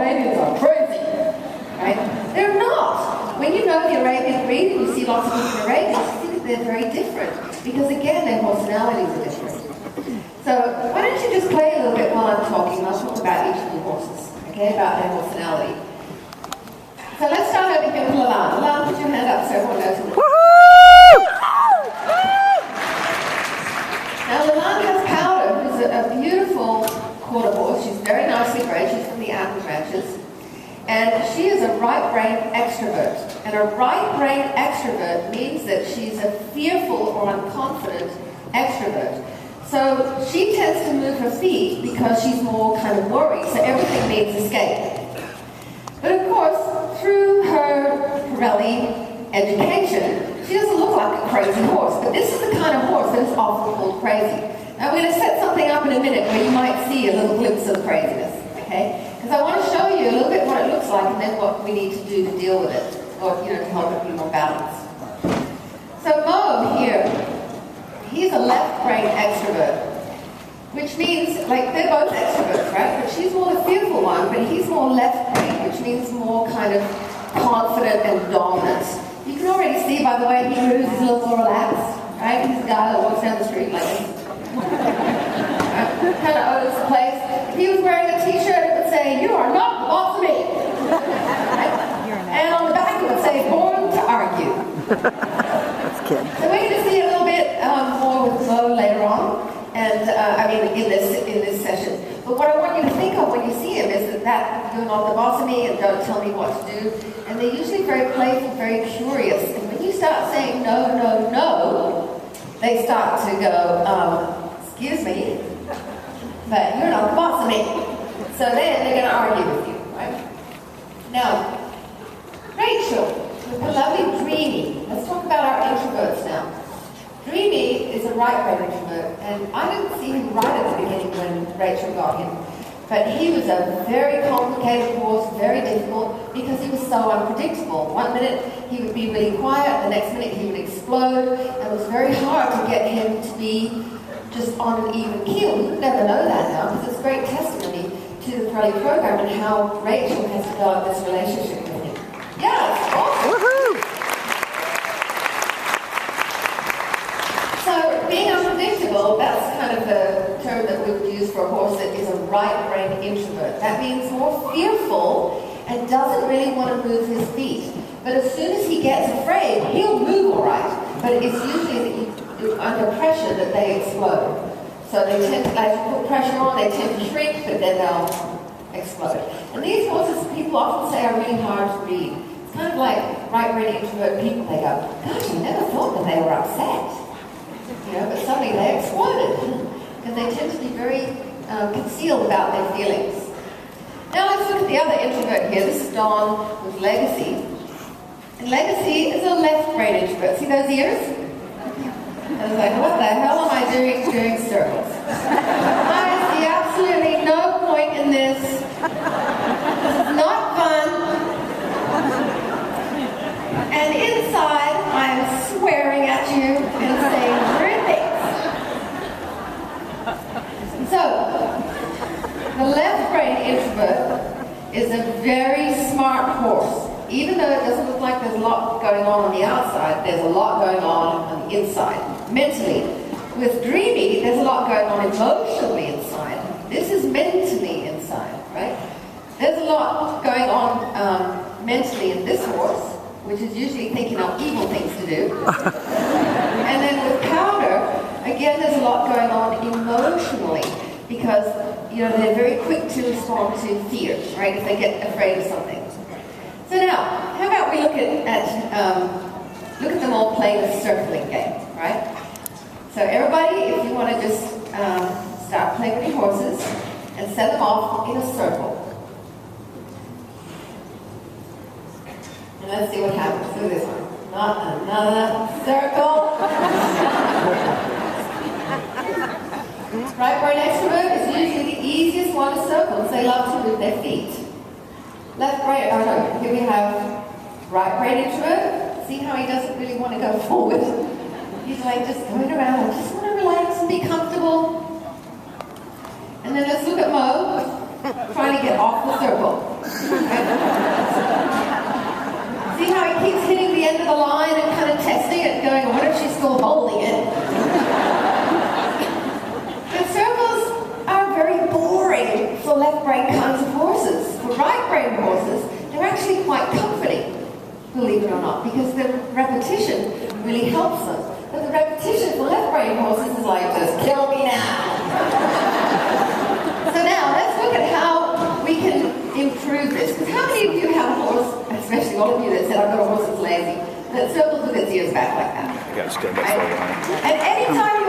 Arabians are crazy, right? They're not. When you know the Arabian breed and you see lots of different Arabians, you see that they're very different because, again, their personalities are different. So why don't you just play a little bit while I'm talking, and I'll talk about each of the horses, okay, about their personality. So let's start over here with Lalande. Lalande, put your hand up so everyone knows who it is. Now Lalande has Powder, who's a beautiful quarter horse. She's very nicely bred. She's from the Athens ranches. And she is a right-brained extrovert. And a right-brained extrovert means that she's a fearful or unconfident extrovert. So she tends to move her feet because she's more kind of worried, so everything needs escape. But of course, through her Parelli education, she doesn't look like a crazy horse, but this is the kind of horse that is often called crazy. Now we're going to set something up in a minute where you might see a little glimpse of craziness, okay? Because I want to show you a little bit what it looks like and then what we need to do to deal with it, or to help it be more balanced. So Mo here, he's a left-brain extrovert, which means, like, they're both extroverts, right? But she's more the fearful one, but he's more left-brain, which means more kind of confident and dominant. You can already see by the way he moves, he's a little more relaxed, right? He's a guy that walks down the street like this. Right? Kind of owns the place. If he was wearing a t-shirt, it would say, "You are not the boss of me." Right? And on the back it would say, "Born to argue." That's good. So we're going to see a little bit more with Mo later on, and in this session. But what I want you to think of when you see him is that "you're not the boss of me" and "don't tell me what to do." And they're usually very playful, very curious. And when you start saying no, no, no, they start to go, "Excuse me, but you're not the boss of me." So then they're going to argue with you, right? Now, Rachel, with her lovely Dreamy. Let's talk about our introverts now. Dreamy is a right-brain introvert, and I didn't see him right at the beginning when Rachel got him. But he was a very complicated horse, very difficult, because he was so unpredictable. One minute he would be really quiet, the next minute he would explode, and it was very hard to get him to be just on an even keel. You would never know that now, because it's great testimony to the Parelli program and how Rachel has developed this relationship with him. Yeah, it's awesome. Woohoo! So, being unpredictable, that's kind of the term that we would use for a horse that is a right-brain introvert. That means more fearful and doesn't really want to move his feet. But as soon as he gets afraid, he'll move all right. But it's usually under pressure that they explode. So they tend to, as you put pressure on, they tend to shrink, but then they'll explode. And these horses, people often say, are really hard to read. It's kind of like right-brain introvert people. They go, "Gosh, I never thought that they were upset." But suddenly they exploded because they tend to be very concealed about their feelings. Now let's look at the other introvert here. This is Dawn with Legacy. And Legacy is a left-brain introvert. See those ears? I was like, what the hell am I doing circles? I see absolutely no point in this. This is not fun. And inside, I am swearing at you and saying rude things. So, the left-brain introvert is a very smart horse. Even though it doesn't look like there's a lot going on the outside, there's a lot going on the inside, mentally. With Dreamy, there's a lot going on emotionally inside. This is mentally inside, right? There's a lot going on mentally in this horse, which is usually thinking of evil things to do. And then with Powder, again, there's a lot going on emotionally because, they're very quick to respond to fear, right, if they get afraid of something. So now, how about we look at them all playing a circling game, right? So everybody, if you want to just start playing with your horses and set them off in a circle. And let's see what happens. Look at this one. Not another circle. Right-brain extrovert is usually the easiest one to circle because they love to move their feet. Here we have right-brain introvert. See how he doesn't really want to go forward? He's like just going around. I just want to relax and be comfortable. And then let's look at Mo. trying to get off the circle. See how he keeps hitting the end of the line and kind of testing it, going, I wonder if she's still holding it. But circles are very boring for left-brain kinds of horses. For right-brain horses, they're actually quite comforting, believe it or not, because the repetition really helps them. But the repetition for left-brain horses is like, just kill me now. So now, let's look at how we can improve this. Because how many of you have a horse, especially all of you that said, I've got a horse that's lazy, that circles with its ears back like that? You gotta stand up for a while. And anytime